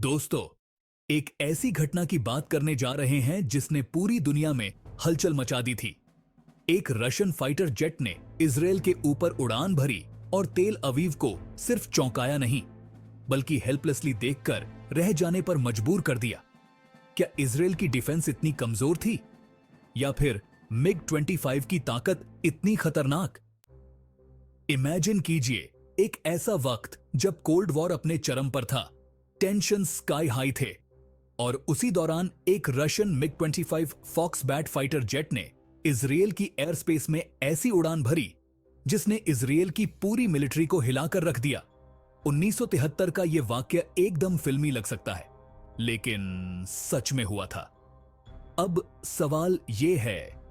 दोस्तों, एक ऐसी घटना की बात करने जा रहे हैं जिसने पूरी दुनिया में हलचल मचा दी थी। एक रशियन फाइटर जेट ने इजराइल के ऊपर उड़ान भरी और तेल अवीव को सिर्फ चौंकाया नहीं, बल्कि हेल्पलेसली देखकर रह जाने पर मजबूर कर दिया। क्या इजराइल की डिफेंस इतनी कमजोर थी, या फिर मिग-25 की ताकत इतनी खतरनाक? इमेजिन कीजिए, एक ऐसा वक्त जब कोल्ड वॉर अपने चरम पर था, टेंशन स्काई हाई थे, और उसी दौरान एक रशियन मिग-25 फॉक्स बैट फाइटर जेट ने इजराइल की एयर स्पेस में ऐसी उड़ान भरी जिसने इजराइल की पूरी मिलिट्री को हिलाकर रख दिया। 1973 का यह वाक्य एकदम फिल्मी लग सकता है, लेकिन सच में हुआ था। अब सवाल यह है,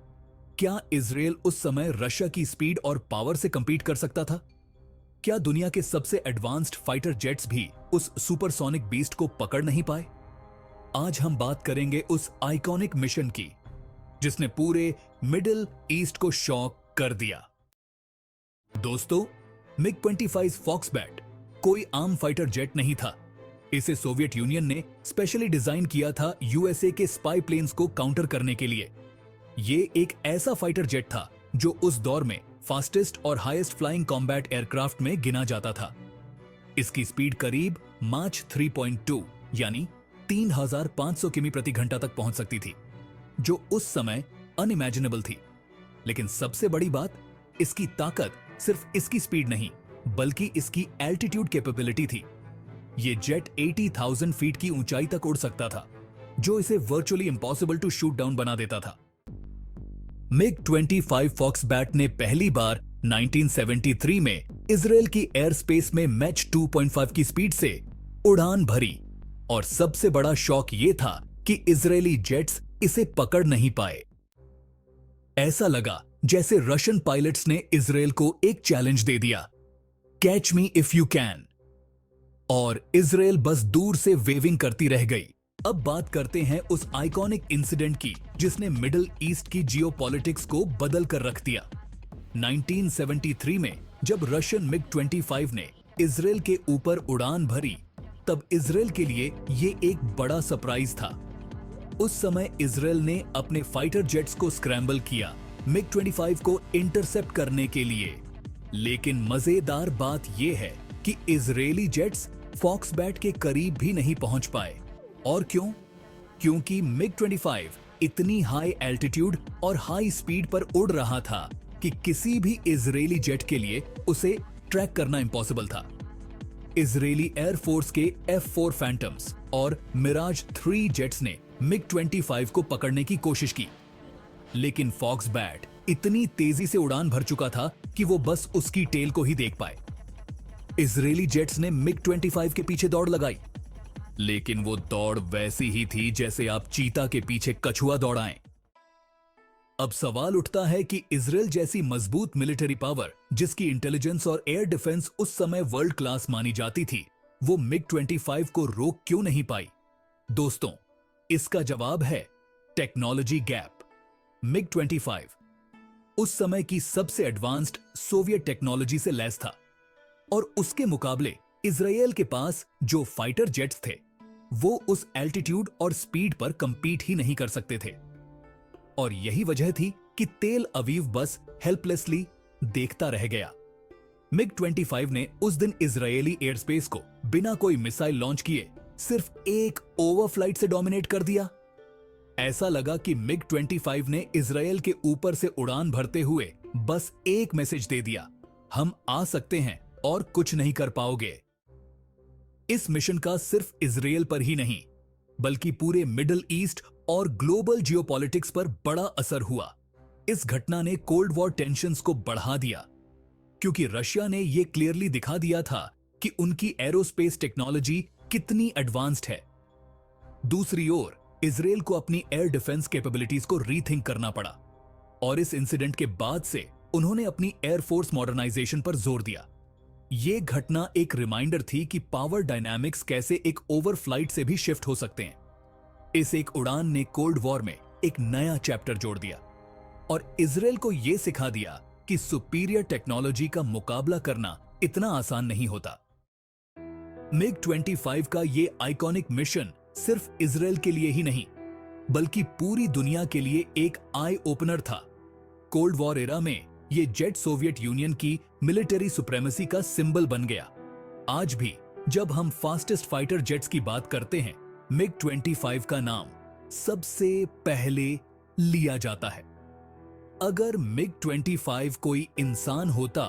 क्या इजराइल उस समय रशिया की स्पीड और पावर से कंपीट कर सकता था? क्या दुनिया के सबसे एडवांस्ड फाइटर जेट्स भी उस सुपरसोनिक बीस्ट को पकड़ नहीं पाए? आज हम बात करेंगे उस आइकॉनिक मिशन की जिसने पूरे मिडिल ईस्ट को शॉक कर दिया। दोस्तों, मिग-25 फॉक्स बैट कोई आम फाइटर जेट नहीं था। इसे सोवियत यूनियन ने स्पेशली डिजाइन किया था यूएसए के स्पाई प्लेन्स को काउंटर करने के लिए। ये एक ऐसा फाइटर जेट था जो उस दौर में फास्टेस्ट और हाईएस्ट फ्लाइंग कॉम्बैट एयरक्राफ्ट में गिना जाता था। इसकी स्पीड करीब माच 3.2 यानी 3500 किमी प्रति घंटा तक पहुंच सकती थी, जो उस समय अनइमेजिनेबल थी। लेकिन सबसे बड़ी बात, इसकी ताकत सिर्फ इसकी स्पीड नहीं, बल्कि इसकी एल्टीट्यूड कैपेबिलिटी थी। यह जेट 80,000 फीट की ऊंचाई तक उड़ सकता था, जो इसे virtually impossible to shoot down बना देता था। मिग-25 फॉक्स बैट ने पहली बार 1973 में इजराइल की एयर स्पेस में मैच 2.5 की स्पीड से उड़ान भरी, और सबसे बड़ा शॉक यह था कि इजरायली जेट्स इसे पकड़ नहीं पाए। ऐसा लगा जैसे रशियन पायलट्स ने इजराइल को एक चैलेंज दे दिया, catch me if you can, और इजराइल बस दूर से वेविंग करती रह गई। अब बात करते हैं उस आइकॉनिक इंसिडेंट की जिसने मिडिल ईस्ट की जियोपॉलिटिक्स को बदल कर रख दिया। 1973 में जब रशियन मिग-25 ने इजराइल के ऊपर उड़ान भरी, तब इजराइल के लिए ये एक बड़ा सरप्राइज था। उस समय इजराइल ने अपने फाइटर जेट्स को स्क्रैम्बल किया मिग-25 को इंटरसेप्ट करने के लिए। लेकिन मजेदार बात यह है कि इजरायली जेट्स फॉक्स बैट के करीब भी नहीं पहुंच पाए। और क्यों? क्योंकि मिग-25 इतनी हाई एल्टीट्यूड और हाई स्पीड पर उड़ रहा था कि किसी भी इजरायली जेट के लिए उसे ट्रैक करना इंपॉसिबल था। इजरायली एयरफोर्स के F-4 फैंटम्स और मिराज 3 जेट्स ने मिग-25 को पकड़ने की कोशिश की, लेकिन फॉक्स बैट इतनी तेजी से उड़ान भर चुका था कि वो बस उसकी टेल को ही देख पाए। इजरायली जेट्स ने मिग-25 के पीछे दौड़ लगाई, लेकिन वो दौड़ वैसी ही थी जैसे आप चीता के पीछे कछुआ दौड़ाएं। अब सवाल उठता है कि इजराइल जैसी मजबूत मिलिट्री पावर, जिसकी इंटेलिजेंस और एयर डिफेंस उस समय वर्ल्ड क्लास मानी जाती थी, वो मिग-25 को रोक क्यों नहीं पाई? दोस्तों, इसका जवाब है टेक्नोलॉजी गैप। मिग-25 उस समय की सबसे एडवांस्ड सोवियत टेक्नोलॉजी से लैस था, और उसके मुकाबले इजराइल के पास जो फाइटर जेट्स थे, वो उस एल्टीट्यूड और स्पीड पर कंपीट ही नहीं कर सकते थे। और यही वजह थी कि तेल अवीव बस हेल्पलेसली देखता रह गया। मिग-25 ने उस दिन इजरायली एयर स्पेस को बिना कोई मिसाइल लॉन्च किए सिर्फ एक ओवरफ्लाइट से डोमिनेट कर दिया। ऐसा लगा कि मिग-25 ने इजराइल के ऊपर से उड़ान भरते हुए बस एक मैसेज दे दिया, हम आ सकते हैं और कुछ नहीं कर पाओगे। इस मिशन का सिर्फ इजराइल पर ही नहीं, बल्कि पूरे मिडिल ईस्ट और ग्लोबल जियोपॉलिटिक्स पर बड़ा असर हुआ। इस घटना ने कोल्ड वॉर टेंशन्स को बढ़ा दिया, क्योंकि रशिया ने यह क्लियरली दिखा दिया था कि उनकी एरोस्पेस टेक्नोलॉजी कितनी एडवांस्ड है। दूसरी ओर इजराइल को अपनी एयर डिफेंस कैपेबिलिटीज को रीथिंक करना पड़ा, और इस इंसिडेंट के बाद से उन्होंने अपनी एयरफोर्स मॉडर्नाइजेशन पर जोर दिया। यह घटना एक रिमाइंडर थी कि पावर डायनामिक्स कैसे एक ओवरफ्लाइट से भी शिफ्ट हो सकते हैं। इस एक उड़ान ने कोल्ड वॉर में एक नया चैप्टर जोड़ दिया, और इजराइल को यह सिखा दिया कि सुपीरियर टेक्नोलॉजी का मुकाबला करना इतना आसान नहीं होता। मिग 25 का ये आइकॉनिक मिशन सिर्फ इजराइल के लिए ही नहीं बल्कि पूरी दुनिया के लिए एक आई ओपनर था। कोल्ड वॉर एरा में ये जेट सोवियत यूनियन की मिलिट्री सुप्रीमेसी का सिंबल बन गया। आज भी जब हम फास्टेस्ट फाइटर जेट्स की बात करते हैं, मिग 25 का नाम सबसे पहले लिया जाता है। अगर मिग 25 कोई इंसान होता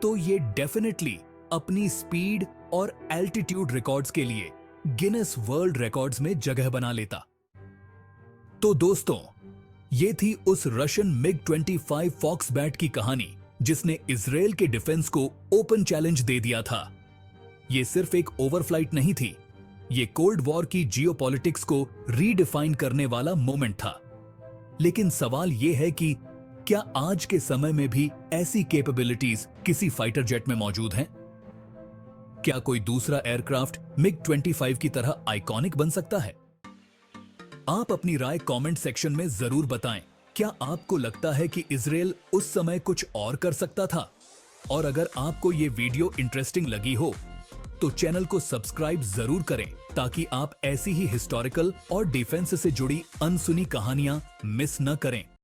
तो ये डेफिनेटली अपनी स्पीड और एल्टीट्यूड रिकॉर्ड्स के लिए गिनेस वर्ल्ड रिकॉर्ड्स में जगह बना लेता। तो दोस्तों, ये थी उस रशियन मिग 25 फॉक्सबैट की कहानी जिसने इजराइल के डिफेंस को ओपन चैलेंज दे दिया था। ये सिर्फ एक ओवरफ्लाइट नहीं थी, ये कोल्ड वॉर की जियोपॉलिटिक्स को रीडिफाइन करने वाला मोमेंट था। लेकिन सवाल यह है कि क्या आज के समय में भी ऐसी कैपेबिलिटीज किसी फाइटर जेट में मौजूद हैं? क्या कोई दूसरा एयरक्राफ्ट मिग 25 की तरह आइकॉनिक बन सकता है? आप अपनी राय कमेंट सेक्शन में जरूर बताएं। क्या आपको लगता है कि इजराइल उस समय कुछ और कर सकता था? और अगर आपको ये वीडियो इंटरेस्टिंग लगी हो तो चैनल को सब्सक्राइब जरूर करें ताकि आप ऐसी ही हिस्टोरिकल और डिफेंस से जुड़ी अनसुनी कहानियां मिस न करें।